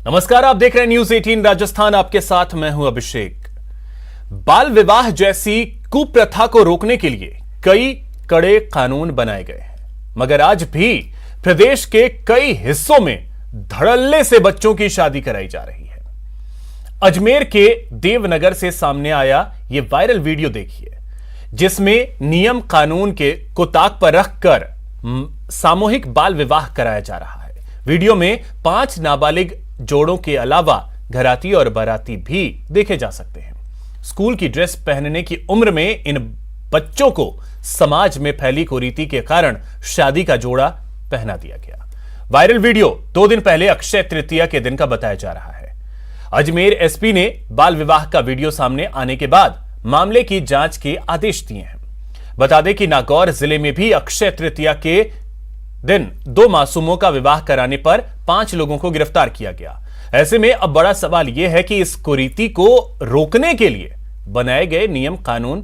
नमस्कार, आप देख रहे हैं न्यूज 18 राजस्थान। आपके साथ मैं हूं अभिषेक। बाल विवाह जैसी कुप्रथा को रोकने के लिए कई कड़े कानून बनाए गए हैं, मगर आज भी प्रदेश के कई हिस्सों में धड़ल्ले से बच्चों की शादी कराई जा रही है। अजमेर के देवनगर से सामने आया यह वायरल वीडियो देखिए, जिसमें नियम कानून के को ताक पर रखकर सामूहिक बाल विवाह कराया जा रहा है। वीडियो में 5 नाबालिग जोड़ों के अलावा घराती और बाराती भी देखे जा सकते हैं। स्कूल की ड्रेस पहनने की उम्र में इन बच्चों को समाज में फैली कुरीति के कारण शादी का जोड़ा पहना दिया गया। वायरल वीडियो 2 दिन पहले अक्षय तृतीया के दिन का बताया जा रहा है। अजमेर एसपी ने बाल विवाह का वीडियो सामने आने के बाद मामले की जांच के आदेश दिए हैं। बता दें कि नागौर जिले में भी अक्षय तृतीया के दिन 2 मासूमों का विवाह कराने पर 5 लोगों को गिरफ्तार किया गया। ऐसे में अब बड़ा सवाल यह है कि इस कुरीति को रोकने के लिए बनाए गए नियम कानून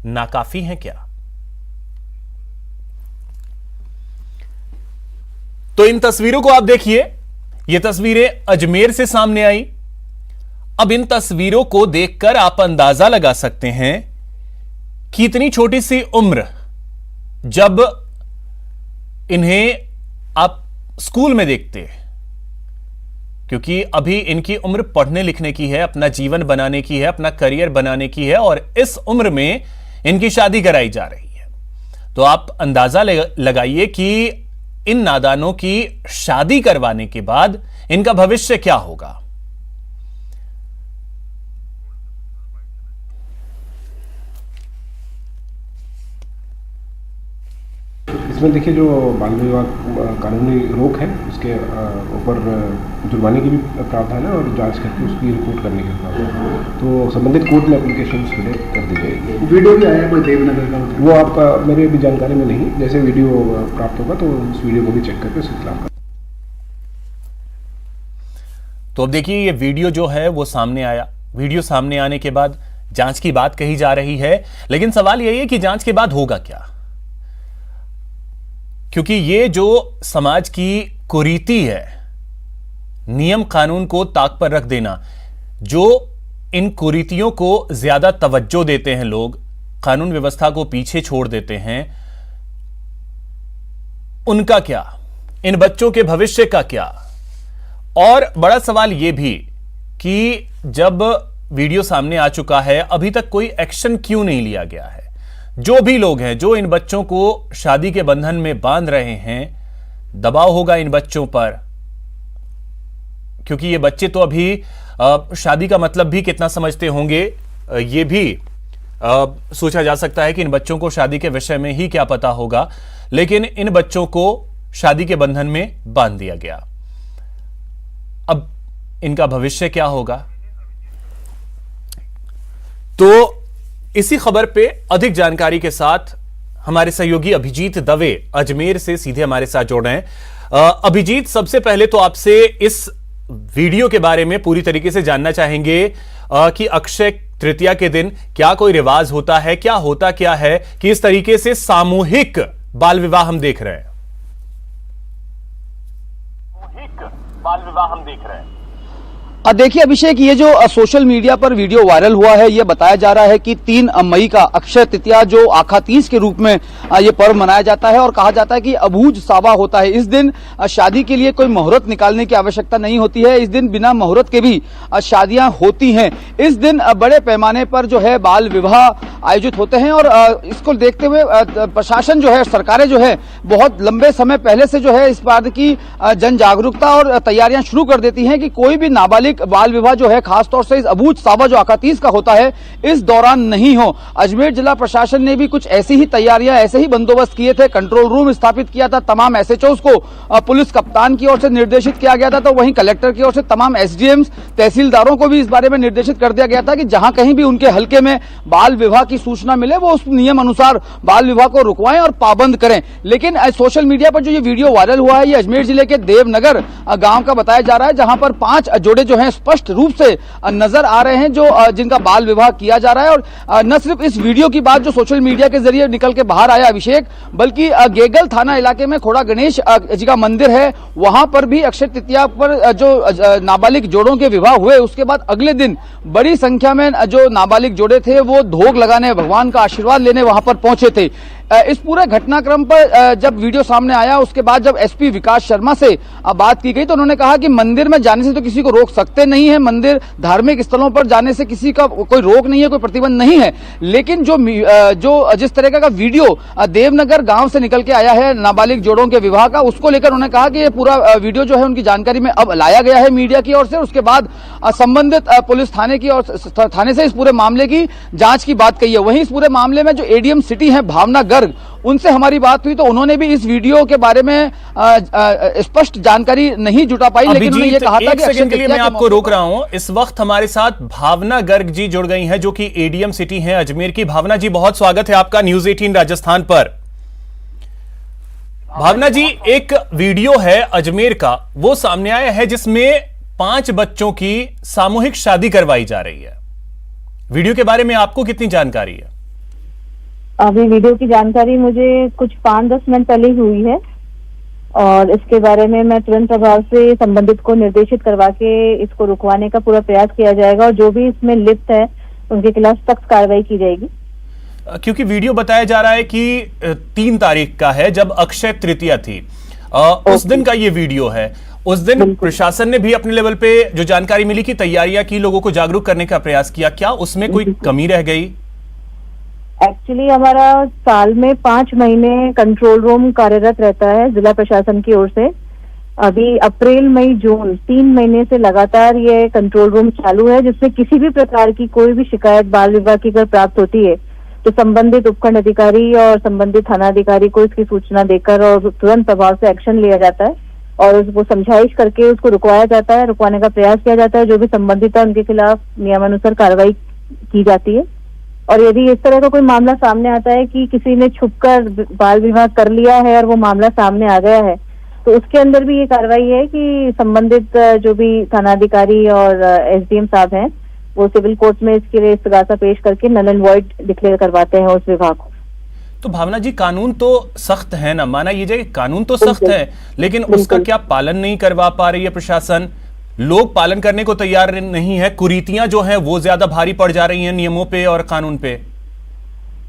नाकाफी हैं क्या? तो इन तस्वीरों को आप देखिए। ये तस्वीरें अजमेर से सामने आई। अब इन तस्वीरों को देखकर आप अंदाजा लगा सकते हैं कि इतनी छोटी सी उम्र, जब इन्हें आप स्कूल में देखते हैं, क्योंकि अभी इनकी उम्र पढ़ने लिखने की है, अपना जीवन बनाने की है, अपना करियर बनाने की है, और इस उम्र में इनकी शादी कराई जा रही है। तो आप अंदाजा लगाइए कि इन नादानों की शादी करवाने के बाद इनका भविष्य क्या होगा। इसमें देखिए, जो बाल विवाह कानूनी रोक है उसके ऊपर जुर्माने की भी प्रावधान है और जांच करके उसकी रिपोर्ट करने के प्रावधान है। तो संबंधित कोर्ट में एप्लीकेशन फिर कर दी जाएगी। वीडियो भी आया कोई देवनगर का? वो आपका मेरे अभी जानकारी में नहीं। जैसे वीडियो प्राप्त होगा तो उस वीडियो को भी चेक करके उसके खिलाफ। तो अब देखिए, ये वीडियो जो है वो सामने आया। वीडियो सामने आने के बाद जांच की बात कही जा रही है, लेकिन सवाल यही है कि जांच के बाद होगा क्या? क्योंकि ये जो समाज की कुरीति है, नियम कानून को ताक पर रख देना, जो इन कुरीतियों को ज्यादा तवज्जो देते हैं लोग, कानून व्यवस्था को पीछे छोड़ देते हैं, उनका क्या? इन बच्चों के भविष्य का क्या? और बड़ा सवाल यह भी कि जब वीडियो सामने आ चुका है, अभी तक कोई एक्शन क्यों नहीं लिया गया है? जो भी लोग हैं जो इन बच्चों को शादी के बंधन में बांध रहे हैं, दबाव होगा इन बच्चों पर, क्योंकि ये बच्चे तो अभी शादी का मतलब भी कितना समझते होंगे, ये भी सोचा जा सकता है कि इन बच्चों को शादी के विषय में ही क्या पता होगा। लेकिन इन बच्चों को शादी के बंधन में बांध दिया गया। अब इनका भविष्य क्या होगा? तो इसी खबर पे अधिक जानकारी के साथ हमारे सहयोगी अभिजीत दवे अजमेर से सीधे हमारे साथ जोड़ रहे हैं। अभिजीत, सबसे पहले तो आपसे इस वीडियो के बारे में पूरी तरीके से जानना चाहेंगे कि अक्षय तृतीया के दिन क्या कोई रिवाज होता है, क्या होता क्या है कि इस तरीके से सामूहिक बाल विवाह हम देख रहे हैं? देखिए अभिषेक, ये जो सोशल मीडिया पर वीडियो वायरल हुआ है, ये बताया जा रहा है कि 3 मई का अक्षय तृतीया जो आखा तीज के रूप में ये पर्व मनाया जाता है, और कहा जाता है कि अबूझ सावा होता है। इस दिन शादी के लिए कोई मुहूर्त निकालने की आवश्यकता नहीं होती है। इस दिन बिना मुहूर्त के भी शादियां होती हैं। इस दिन बड़े पैमाने पर जो है बाल विवाह आयोजित होते हैं, और इसको देखते हुए प्रशासन जो है, सरकारें जो है, बहुत लंबे समय पहले से जो है इस बात की जन जागरूकता और तैयारियां शुरू कर देती हैं कि कोई भी नाबालिग बाल विवाह जो है, खासतौर से इस अबूझ सावा जो आकातीज का होता है, इस दौरान नहीं हो। अजमेर जिला प्रशासन ने भी कुछ ऐसी ही तैयारियां, ऐसे ही बंदोबस्त किए थे। कंट्रोल रूम स्थापित किया था। तमाम एसएचओस को पुलिस कप्तान की ओर से निर्देशित किया गया था, तो वहीं कलेक्टर की ओर से तमाम एसडीएम्स, तहसीलदारों को भी इस बारे में निर्देशित कर दिया गया था कि जहां कहीं भी उनके हलके में बाल विवाह की सूचना मिले, वो उस नियम अनुसार बाल विवाह को रुकवाएं और पाबंद करें। लेकिन सोशल मीडिया पर जो ये वीडियो वायरल हुआ है, ये अजमेर जिले के देवनगर गांव का बताया जा रहा है, जहां पर 5 जोड़े जो हैं स्पष्ट रूप से नजर आ रहे हैं, जो जिनका बाल विवाह किया जा रहा है। और न सिर्फ इस वीडियो की बात जो सोशल मीडिया के जरिए निकल के बाहर आया अभिषेक, बल्कि गेगल थाना इलाके में खोड़ा गणेश जी का मंदिर है, वहां पर भी अक्षय तृतीया पर जो नाबालिग जोड़ों के विवाह हुए, उसके बाद अगले दिन बड़ी संख्या में जो नाबालिग जोड़े थे वो धोख लगाने, भगवान का आशीर्वाद लेने वहां पर पहुंचे थे। इस पूरे घटनाक्रम पर जब वीडियो सामने आया, उसके बाद जब एसपी विकास शर्मा से बात की गई तो उन्होंने कहा कि मंदिर में जाने से तो किसी को रोक सकते नहीं है, मंदिर धार्मिक स्थलों पर जाने से किसी का कोई रोक नहीं है, कोई प्रतिबंध नहीं है, लेकिन जो जिस तरह का वीडियो देवनगर गांव से निकल के आया है नाबालिग जोड़ों के विवाह का, उसको लेकर उन्होंने कहा कि ये पूरा वीडियो जो है उनकी जानकारी में अब लाया गया है मीडिया की ओर से। उसके बाद संबंधित पुलिस थाने से इस पूरे मामले की जांच की बात कही है। वहीं इस पूरे मामले में जो एडीएम सिटी है भावना गर्ग, उनसे हमारी बात हुई तो उन्होंने भी इस वीडियो के बारे में स्पष्ट जानकारी नहीं जुटा पाई, लेकिन उन्होंने ये कहा था कि सेकंड के लिए मैं आपको रोक रहा हूं। इस वक्त हमारे साथ भावना गर्ग जी जुड़ गई हैं, जो कि एडीएम सिटी हैं अजमेर की। भावना जी, बहुत स्वागत है आपका न्यूज 18 राजस्थान पर। भावना जी, एक वीडियो है अजमेर का, वो सामने आया है जिसमें 5 बच्चों की सामूहिक शादी करवाई जा रही है। वीडियो के बारे में आपको कितनी जानकारी है? अभी वीडियो की जानकारी मुझे कुछ 5-10 मिनट पहले ही हुई है और इसके बारे में मैं तुरंत प्रभाव से संबंधित को निर्देशित करवा के इसको रुकवाने का पूरा प्रयास किया जाएगा और जो भी इसमें लिप्त है उनके खिलाफ सख्त कार्रवाई की जाएगी। क्योंकि वीडियो बताया जा रहा है कि 3 तारीख का है, जब अक्षय तृतीया थी, उस दिन का ये वीडियो है। उस दिन प्रशासन ने भी अपने लेवल पे जो जानकारी मिली की तैयारियां की, लोगों को जागरूक करने का प्रयास किया, क्या उसमें कोई कमी रह गई? एक्चुअली हमारा साल में 5 महीने कंट्रोल रूम कार्यरत रहता है जिला प्रशासन की ओर से। अभी अप्रैल, मई, जून 3 महीने से लगातार ये कंट्रोल रूम चालू है, जिसमें किसी भी प्रकार की कोई भी शिकायत बाल विवाह की अगर प्राप्त होती है तो संबंधित उपखंड अधिकारी और संबंधित थाना अधिकारी को इसकी सूचना देकर और तुरंत प्रभाव से एक्शन लिया जाता है और उसको समझाइश करके उसको रुकवाया जाता है, रुकवाने का प्रयास किया जाता है। जो भी संबंधित है उनके खिलाफ नियमानुसार कार्रवाई की जाती है। और यदि इस तरह का कोई मामला सामने आता है कि किसी ने छुपकर बाल विवाह कर लिया है और वो मामला सामने आ गया है, तो उसके अंदर भी ये कार्रवाई है कि संबंधित जो भी थानाधिकारी और एसडीएम साहब हैं वो सिविल कोर्ट में इसके लिए इस्तगासा पेश करके नल एंड वॉइड डिक्लेयर करवाते हैं उस विवाह को। तो भावना जी, कानून तो सख्त है ना, माना ये जाए कानून तो सख्त है, लेकिन उसका क्या पालन नहीं करवा पा रही है प्रशासन? लोग पालन करने को तैयार नहीं है, कुरीतियां जो हैं वो ज्यादा भारी पड़ जा रही हैं नियमों पे और कानून पे।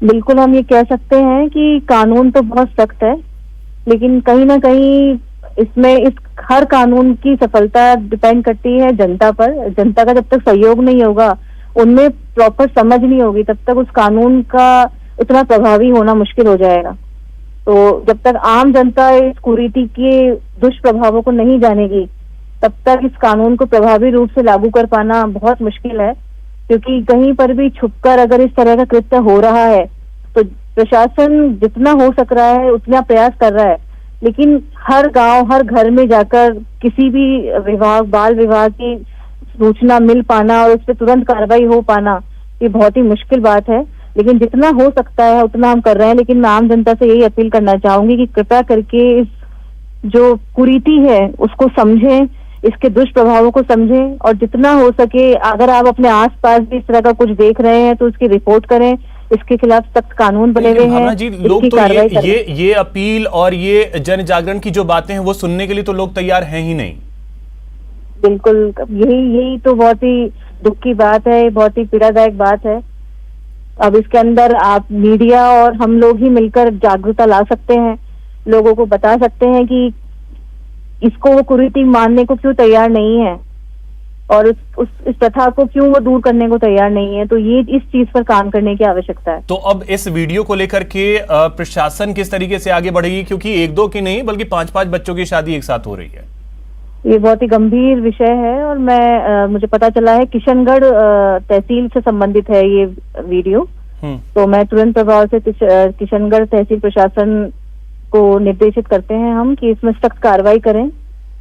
बिल्कुल, हम ये कह सकते हैं कि कानून तो बहुत सख्त है, लेकिन कहीं ना कहीं इसमें इस हर कानून की सफलता डिपेंड करती है जनता पर। जनता का जब तक सहयोग नहीं होगा, उनमें प्रॉपर समझ नहीं होगी, तब तक उस कानून का उतना प्रभावी होना मुश्किल हो जाएगा। तो जब तक आम जनता इस कुरीति के दुष्प्रभावों को नहीं जानेगी, तब तक इस कानून को प्रभावी रूप से लागू कर पाना बहुत मुश्किल है। क्योंकि कहीं पर भी छुपकर अगर इस तरह का कृत्य हो रहा है तो प्रशासन जितना हो सक रहा है उतना प्रयास कर रहा है, लेकिन हर गांव, हर घर में जाकर किसी भी बाल विवाह की सूचना मिल पाना और उस पर तुरंत कार्रवाई हो पाना, ये बहुत ही मुश्किल बात है। लेकिन जितना हो सकता है उतना हम कर रहे हैं। लेकिन मैं आम जनता से यही अपील करना चाहूंगी कि कृपया करके इस जो कुरीति है उसको समझें, इसके दुष्प्रभावों को समझें और जितना हो सके अगर आप अपने आसपास भी इस तरह का कुछ देख रहे हैं तो उसकी रिपोर्ट करें। इसके खिलाफ सख्त कानून बने हुए हैं जी। लोग तो ये अपील और ये जन जागरण की जो बातें हैं वो सुनने के लिए तो लोग तैयार हैं ही नहीं। बिल्कुल, यही तो बहुत ही दुख की बात है, बहुत ही पीड़ादायक बात है। अब इसके अंदर आप मीडिया और हम लोग ही मिलकर जागरूकता ला सकते हैं, लोगों को बता सकते हैं कि इसको वो कुरीति मानने को क्यों तैयार नहीं है और इस प्रथा को क्यों वो दूर करने को तैयार नहीं है। तो ये इस चीज पर काम करने की आवश्यकता है। तो अब इस वीडियो को लेकर के प्रशासन किस तरीके से आगे बढ़ेगी, क्योंकि 1-2 की नहीं बल्कि 5-5 बच्चों की शादी एक साथ हो रही है? ये बहुत ही गंभीर विषय है और मुझे पता चला है किशनगढ़ तहसील से संबंधित है ये वीडियो। तो मैं तुरंत प्रभाव से किशनगढ़ तहसील प्रशासन को निर्देशित करते हैं हम कि इसमें सख्त कार्रवाई करें,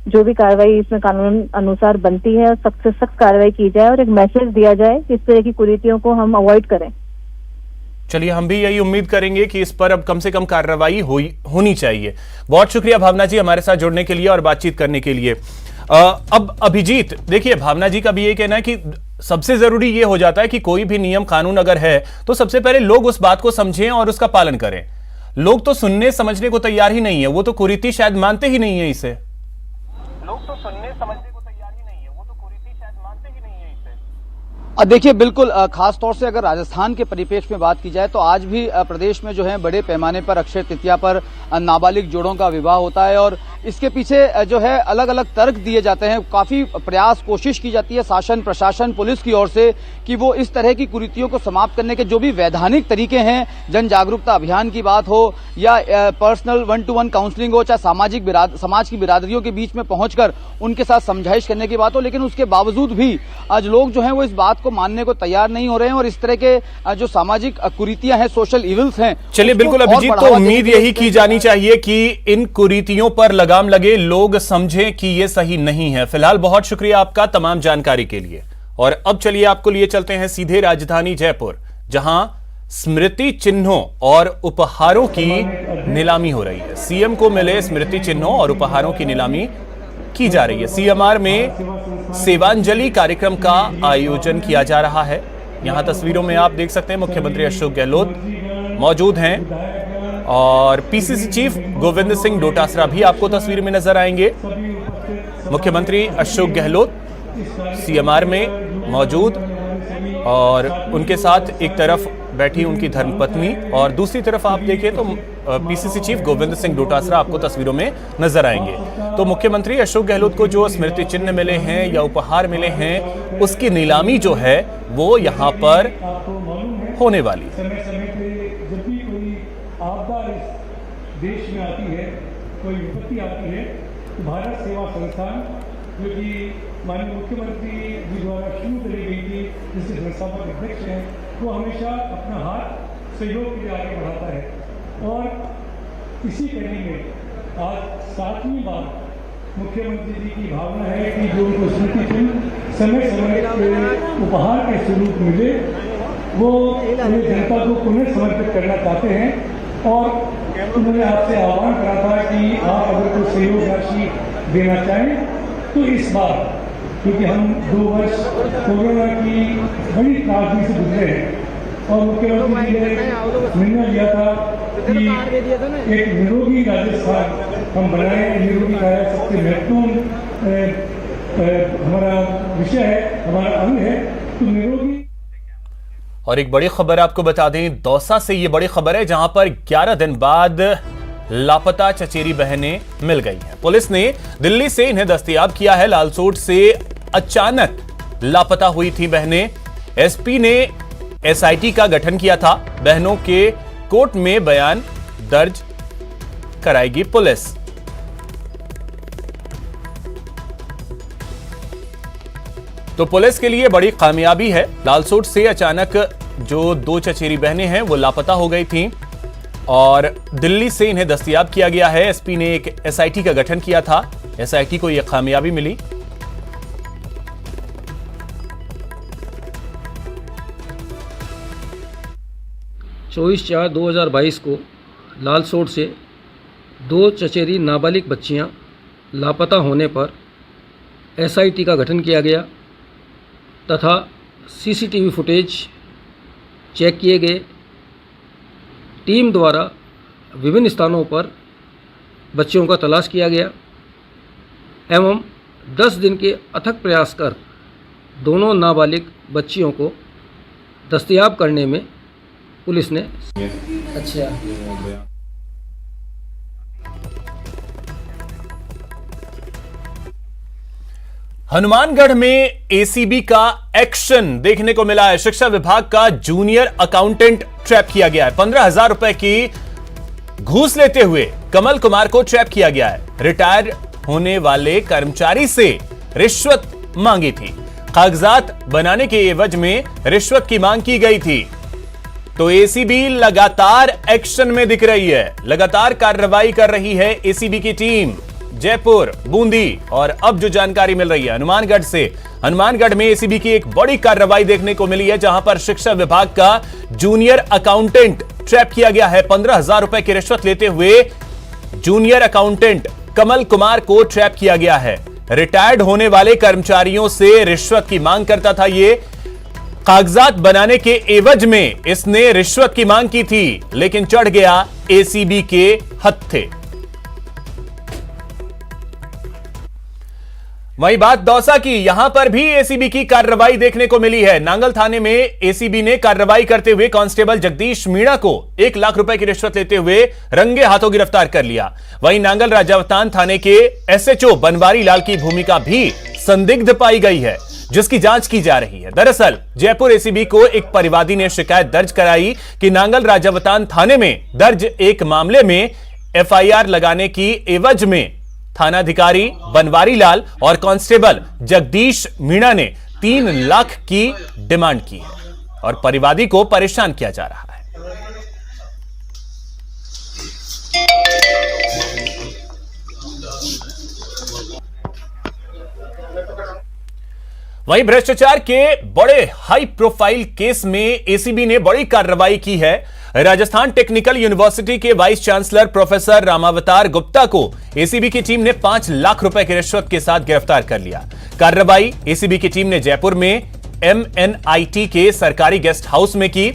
जो भी कार्रवाई इसमें कानून अनुसार बनती है सख्त से सख्त कार्रवाई की जाए और एक मैसेज दिया जाए कि इस तरह की कुरीतियों को हम अवॉइड करें। चलिए, हम भी यही उम्मीद करेंगे कि इस पर अब कम से कम कार्रवाई होनी चाहिए। बहुत शुक्रिया भावना जी हमारे साथ जुड़ने के लिए और बातचीत करने के लिए। अब अभिजीत, देखिए भावना जी का भी ये कहना है कि सबसे जरूरी ये हो जाता है कि कोई भी नियम कानून अगर है तो सबसे पहले लोग उस बात को समझें और उसका पालन करें। लोग तो सुनने समझने को तैयार ही नहीं है, वो तो कुरीति शायद मानते ही नहीं है इसे। लोग तो सुनने समझने को तैयार ही नहीं है, वो तो कुरीति शायद मानते ही नहीं है इसे। देखिए बिल्कुल, खास तौर से अगर राजस्थान के परिप्रेक्ष्य में बात की जाए तो आज भी प्रदेश में जो है बड़े पैमाने पर अक्षय तृतीया पर नाबालिग जोड़ों का विवाह होता है और इसके पीछे जो है अलग अलग तर्क दिए जाते हैं। काफी प्रयास कोशिश की जाती है शासन प्रशासन पुलिस की ओर से कि वो इस तरह की कुरीतियों को समाप्त करने के जो भी वैधानिक तरीके हैं, जन जागरूकता अभियान की बात हो या पर्सनल 1-to-1 काउंसलिंग हो, चाहे समाज की बिरादरियों के बीच में पहुंचकर उनके साथ समझाइश करने की बात हो, लेकिन उसके बावजूद भी आज लोग जो है वो इस बात को मानने को तैयार नहीं हो रहे हैं और इस तरह के जो सामाजिक कुरीतियां हैं, सोशल इविल्स हैं। चलिए बिल्कुल अभिजीत, तो उम्मीद यही की जानी चाहिए कि इन कुरीतियों पर लगाम लगे, लोग समझें कि ये सही नहीं है। फिलहाल बहुत शुक्रिया आपका तमाम जानकारी के लिए। और अब चलिए आपको लिए चलते हैं सीधे राजधानी जयपुर, जहां स्मृति चिन्हों और उपहारों की नीलामी हो रही है। सीएम को मिले स्मृति चिन्हों और उपहारों की नीलामी की जा रही है। सीएमआर में सेवांजलि कार्यक्रम का आयोजन किया जा रहा है। यहां तस्वीरों में आप देख सकते हैं मुख्यमंत्री अशोक गहलोत मौजूद हैं और पीसीसी चीफ गोविंद सिंह डोटासरा भी आपको तस्वीर में नजर आएंगे। मुख्यमंत्री अशोक गहलोत सीएमआर में मौजूद और उनके साथ एक तरफ बैठी उनकी धर्मपत्नी और दूसरी तरफ आप देखें तो पीसीसी चीफ गोविंद सिंह डोटासरा आपको तस्वीरों में नजर आएंगे। तो मुख्यमंत्री अशोक गहलोत को जो स्मृति चिन्ह मिले हैं या उपहार मिले हैं, उसकी नीलामी जो है वो यहां पर होने वाली है। जब भी कोई आपदा इस देश में आती है, कोई विपत्ति आती है, तो भारत सेवा संस्थान जो कि माननीय मुख्यमंत्री जी द्वारा शुरू करी गई थी, जिसके संस्थापक अध्यक्ष हैं, वो हमेशा अपना हाथ सहयोग के लिए आगे बढ़ाता है। और इसी कड़ी में आज 7वीं बार मुख्यमंत्री जी की भावना है कि जो उनको स्मृति चिन्ह समय समय पे उपहार के स्वरूप मिले, वो पूरी जनता को पुनः समर्पित करना चाहते हैं। और उन्होंने आपसे आह्वान करा था कि आप अगर कोई सहयोग राशि देना चाहें तो इस बार, क्योंकि हम 2 वर्ष कोरोना की बड़ी त्रासदी से गुजरे हैं और मुख्यमंत्री जी ने निर्णय लिया था कि एक निरोगी राजस्थान हम बनाएं। निरोगी काया सबसे महत्वपूर्ण हमारा विषय है, हमारा अंग है। तो निरोगी। और एक बड़ी खबर आपको बता दें, दौसा से ये बड़ी खबर है जहां पर 11 दिन बाद लापता चचेरी बहनें मिल गई हैं। पुलिस ने दिल्ली से इन्हें दस्तयाब किया है। लालसोट से अचानक लापता हुई थी बहनें। एसपी ने एसआईटी का गठन किया था। बहनों के कोर्ट में बयान दर्ज कराएगी पुलिस। तो पुलिस के लिए बड़ी कामयाबी है। लालसोट से अचानक जो 2 चचेरी बहनें हैं वो लापता हो गई थीं और दिल्ली से इन्हें दस्तयाब किया गया है। एसपी ने एक एसआईटी का गठन किया था। एसआईटी को यह कामयाबी मिली। चौबीस 4/2022 को लालसोट से 2 चचेरी नाबालिग बच्चियां लापता होने पर एसआईटी का गठन किया गया तथा सीसीटीवी फुटेज चेक किए गए। टीम द्वारा विभिन्न स्थानों पर बच्चियों का तलाश किया गया एवं 10 दिन के अथक प्रयास कर दोनों नाबालिग बच्चियों को दस्तयाब करने में पुलिस ने हनुमानगढ़ में एसीबी का एक्शन देखने को मिला है। शिक्षा विभाग का जूनियर अकाउंटेंट ट्रैप किया गया है। 15,000 रुपए की घूस लेते हुए कमल कुमार को ट्रैप किया गया है। रिटायर होने वाले कर्मचारी से रिश्वत मांगी थी। कागजात बनाने के एवज में रिश्वत की मांग की गई थी। तो एसीबी लगातार एक्शन में दिख रही है, लगातार कार्रवाई कर रही है एसीबी की टीम। जयपुर, बूंदी और अब जो जानकारी मिल रही है हनुमानगढ़ से, हनुमानगढ़ में एसीबी की एक बड़ी कार्रवाई देखने को मिली है जहां पर शिक्षा विभाग का जूनियर अकाउंटेंट ट्रैप किया गया है। 15,000 रुपए की रिश्वत लेते हुए जूनियर अकाउंटेंट कमल कुमार को ट्रैप किया गया है। रिटायर्ड होने वाले कर्मचारियों से रिश्वत की मांग करता था। ये कागजात बनाने के एवज में इसने रिश्वत की मांग की थी, लेकिन चढ़ गया एसीबी के हत्थे। वही बात दौसा की, यहां पर भी एसीबी की कार्रवाई देखने को मिली है। नांगल थाने में एसीबी ने कार्रवाई करते हुए कांस्टेबल जगदीश मीणा को 1 लाख रुपए की रिश्वत लेते हुए रंगे हाथों गिरफ्तार कर लिया। वहीं नांगल राजावतान थाने के एसएचओ बनवारी लाल की भूमिका भी संदिग्ध पाई गई है, जिसकी जांच की जा रही है। दरअसल जयपुर एसीबी को एक परिवादी ने शिकायत दर्ज कराई कि नांगल राजावतान थाने में दर्ज एक मामले में एफआईआर लगाने की एवज में थानाधिकारी बनवारी लाल और कांस्टेबल जगदीश मीणा ने 3 लाख की डिमांड की है और परिवादी को परेशान किया जा रहा है। वहीं भ्रष्टाचार के बड़े हाई प्रोफाइल केस में एसीबी ने बड़ी कार्रवाई की है। राजस्थान टेक्निकल यूनिवर्सिटी के वाइस चांसलर प्रोफेसर रामावतार गुप्ता को एसीबी की टीम ने 5 लाख रुपए की रिश्वत के साथ गिरफ्तार कर लिया। कार्रवाई एसीबी की टीम ने जयपुर में एमएनआईटी के सरकारी गेस्ट हाउस में की।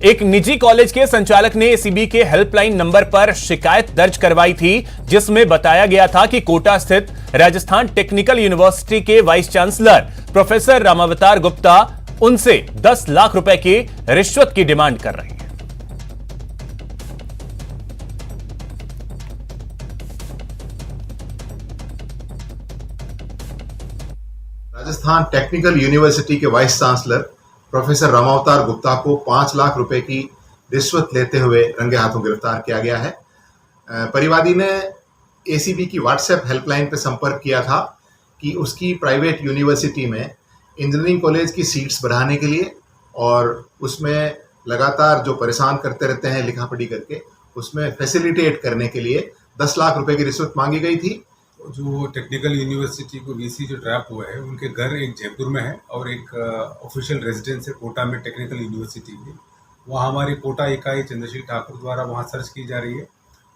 एक निजी कॉलेज के संचालक ने एसीबी के हेल्पलाइन नंबर पर शिकायत दर्ज करवाई थी, जिसमें बताया गया था कि कोटा स्थित राजस्थान टेक्निकल यूनिवर्सिटी के वाइस चांसलर प्रोफेसर रामावतार गुप्ता उनसे 10 लाख रुपए की रिश्वत की डिमांड कर रहे हैं। राजस्थान टेक्निकल यूनिवर्सिटी के वाइस चांसलर प्रोफेसर रामावतार गुप्ता को 5 लाख रुपए की रिश्वत लेते हुए रंगे हाथों गिरफ्तार किया गया है। परिवादी ने एसीबी की व्हाट्सएप हेल्पलाइन पर संपर्क किया था कि उसकी प्राइवेट यूनिवर्सिटी में इंजीनियरिंग कॉलेज की सीट्स बढ़ाने के लिए और उसमें लगातार जो परेशान करते रहते हैं लिखा पढ़ी करके, उसमें फैसिलिटेट करने के लिए 10 लाख रुपए की रिश्वत मांगी गई थी। जो टेक्निकल यूनिवर्सिटी को वीसी जो ट्रैप हुआ है, उनके घर एक जयपुर में है और एक ऑफिशियल रेजिडेंस है कोटा में टेक्निकल यूनिवर्सिटी की। वहाँ हमारी कोटा इकाई चंद्रशील ठाकुर द्वारा वहाँ सर्च की जा रही है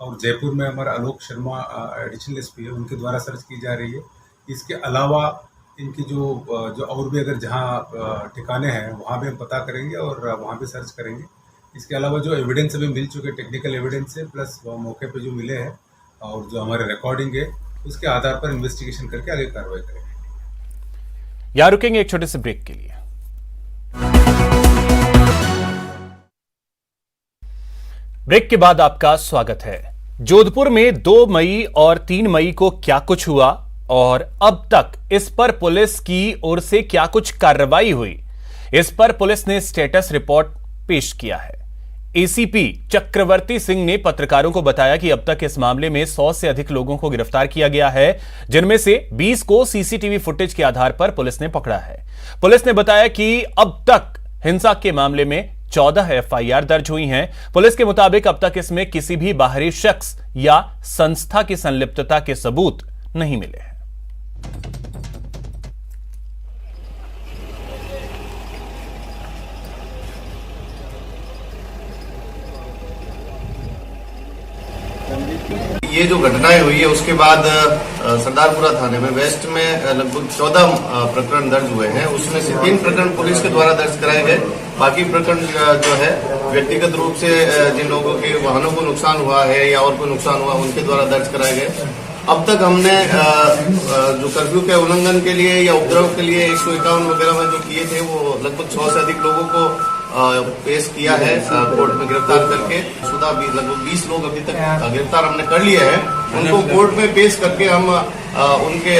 और जयपुर में हमारा आलोक शर्मा एडिशनल एसपी है, उनके द्वारा सर्च की जा रही है। इसके अलावा इनकी जो और भी अगर जहाँ ठिकाने हैं वहाँ भी हम पता करेंगे और वहाँ भी सर्च करेंगे। इसके अलावा जो एविडेंस अभी मिल चुके टेक्निकल एविडेंस है प्लस मौके पे जो मिले हैं और जो हमारे रिकॉर्डिंग है उसके आधार पर इन्वेस्टिगेशन करके आगे कार्रवाई करेंगे। यहां रुकेंगे एक छोटे से ब्रेक के लिए। ब्रेक के बाद आपका स्वागत है। जोधपुर में 2 मई और 3 मई को क्या कुछ हुआ और अब तक इस पर पुलिस की ओर से क्या कुछ कार्रवाई हुई, इस पर पुलिस ने स्टेटस रिपोर्ट पेश किया है। एसीपी चक्रवर्ती सिंह ने पत्रकारों को बताया कि अब तक इस मामले में 100 से अधिक लोगों को गिरफ्तार किया गया है, जिनमें से 20 को सीसीटीवी फुटेज के आधार पर पुलिस ने पकड़ा है। पुलिस ने बताया कि अब तक हिंसा के मामले में 14 एफआईआर दर्ज हुई हैं। पुलिस के मुताबिक अब तक इसमें किसी भी बाहरी शख्स या संस्था की संलिप्तता के सबूत नहीं मिले हैं। ये जो घटनाएं हुई है उसके बाद सरदारपुरा थाने में वेस्ट में लगभग 14 प्रकरण दर्ज हुए हैं। उसमें से 3 प्रकरण पुलिस के द्वारा दर्ज कराए गए। बाकी प्रकरण जो है व्यक्तिगत रूप से जिन लोगों के वाहनों को नुकसान हुआ है या और कोई नुकसान हुआ उनके द्वारा दर्ज कराए गए। अब तक हमने जो कर्फ्यू के उल्लंघन के लिए या उपद्रव के लिए 151 वगैरह में जो किए थे वो लगभग 100 से अधिक लोगों को पेश किया है कोर्ट में गिरफ्तार करके। शुदा भी लगभग 20 लोग अभी तक गिरफ्तार हमने कर लिए हैं। उनको कोर्ट में पेश करके हम उनके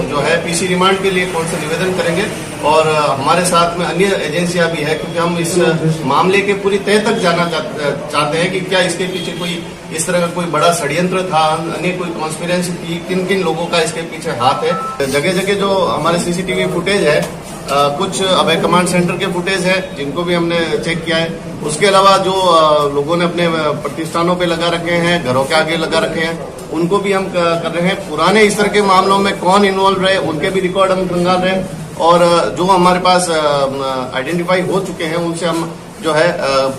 जो है पीसी रिमांड के लिए कोर्ट से निवेदन करेंगे और हमारे साथ में अन्य एजेंसियां भी है, क्योंकि हम इस मामले के पूरी तह तक जाना चाहते हैं कि क्या इसके पीछे कोई इस तरह का कोई बड़ा षड्यंत्र था, अन्य कोई कॉन्स्पिरेंसी थी, किन किन लोगों का इसके पीछे हाथ है। जगह जगह जो हमारे सीसीटीवी फुटेज है, कुछ अभय कमांड सेंटर के फुटेज है जिनको भी हमने चेक किया है। उसके अलावा जो लोगों ने अपने प्रतिष्ठानों पे लगा रखे हैं, घरों के आगे लगा रखे हैं, उनको भी हम कर रहे हैं। पुराने इस तरह के मामलों में कौन इन्वॉल्व रहे उनके भी रिकॉर्ड हम खंगाल रहे हैं और जो हमारे पास आइडेंटिफाई हो चुके हैं उनसे हम जो है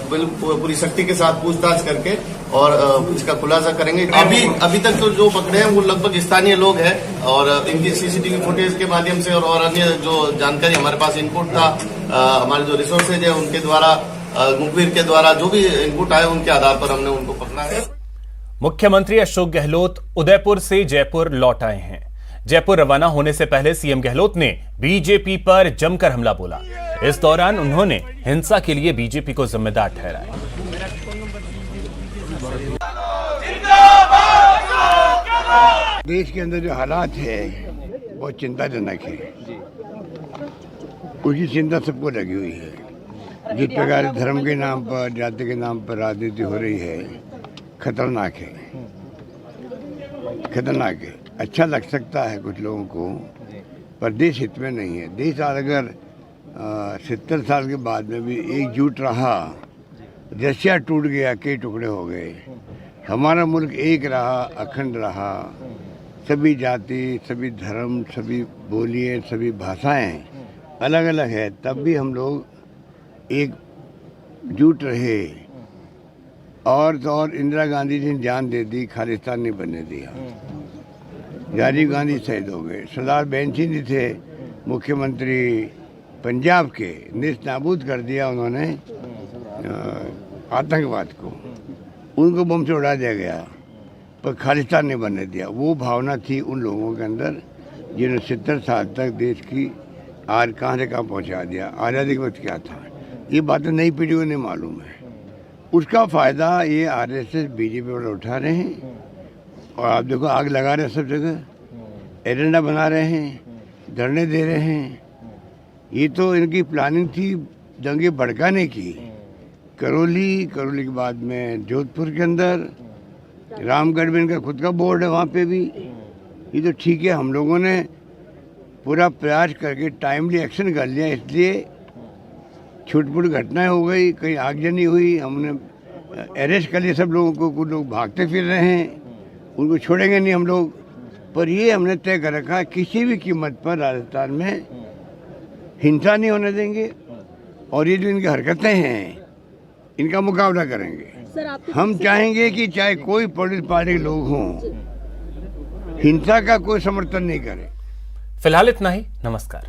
पूरी सख्ती के साथ पूछताछ करके और इसका खुलासा करेंगे। अभी तक तो जो पकड़े हैं वो लगभग स्थानीय लोग हैं और इनकी सीसीटीवी फुटेज के माध्यम से और अन्य जो जानकारी हमारे पास इनपुट था, हमारे जो रिसोर्सेज है उनके द्वारा, मुखबिर के द्वारा जो भी इनपुट आए उनके आधार पर हमने उनको पकड़ा है। मुख्यमंत्री अशोक गहलोत उदयपुर से जयपुर लौट आए हैं। जयपुर रवाना होने से पहले सीएम गहलोत ने बीजेपी पर जमकर हमला बोला। इस दौरान उन्होंने हिंसा के लिए बीजेपी को जिम्मेदार ठहराया। देश के अंदर जो हालात है बहुत चिंताजनक है, उसकी चिंता सबको लगी हुई है। जिस प्रकार धर्म के नाम पर, जाति के नाम पर राजनीति हो रही है, खतरनाक है, खतरनाक है। अच्छा लग सकता है कुछ लोगों को, पर देश हित में नहीं है। देश अगर 70 साल के बाद में भी एकजुट रहा, रशिया टूट गया, कई टुकड़े हो गए, हमारा मुल्क एक रहा, अखंड रहा, सभी जाति, सभी धर्म, सभी बोलियाँ, सभी भाषाएं अलग अलग है, तब भी हम लोग एकजुट रहे। और तो और इंदिरा गांधी जी ने जान दे दी, खालिस्तान नहीं बनने दिया। राजीव गांधी शहीद हो गए। सरदार बेंच सिंह थे मुख्यमंत्री पंजाब के, निस्त नाबूद कर दिया उन्होंने आतंकवाद को, उनको बम से उड़ा दिया गया, पर खालिस्तान नहीं बनने दिया। वो भावना थी उन लोगों के अंदर जिन्होंने 70 साल तक देश की आज कहाँ से कहाँ पहुँचा दिया। आज़ादी के वक्त क्या था, ये बातें नई पीढ़ी को नहीं मालूम है। उसका फ़ायदा ये आरएसएस बीजेपी वाले उठा रहे हैं और आप देखो आग लगा रहे हैं, सब जगह एजेंडा बना रहे हैं, धरने दे रहे हैं। ये तो इनकी प्लानिंग थी दंगे भड़काने की। करौली के बाद में जोधपुर के अंदर, रामगढ़ में इनका खुद का बोर्ड है, वहाँ पे भी। ये तो ठीक है, हम लोगों ने पूरा प्रयास करके टाइमली एक्शन कर लिया, इसलिए छुटपुट घटनाएं हो गई, कहीं आगजनी हुई, हमने अरेस्ट कर लिया सब लोगों को। कुछ लोग भागते फिर रहे हैं, उनको छोड़ेंगे नहीं हम लोग। पर ये हमने तय कर रखा, किसी भी कीमत पर राजस्थान में हिंसा नहीं होने देंगे और ये जो इनकी हरकतें हैं इनका मुकाबला करेंगे। हम चाहेंगे कि चाहे कोई पॉलिटिकल पार्टी के लोग हों, हिंसा का कोई समर्थन नहीं करे। फिलहाल इतना ही। नमस्कार।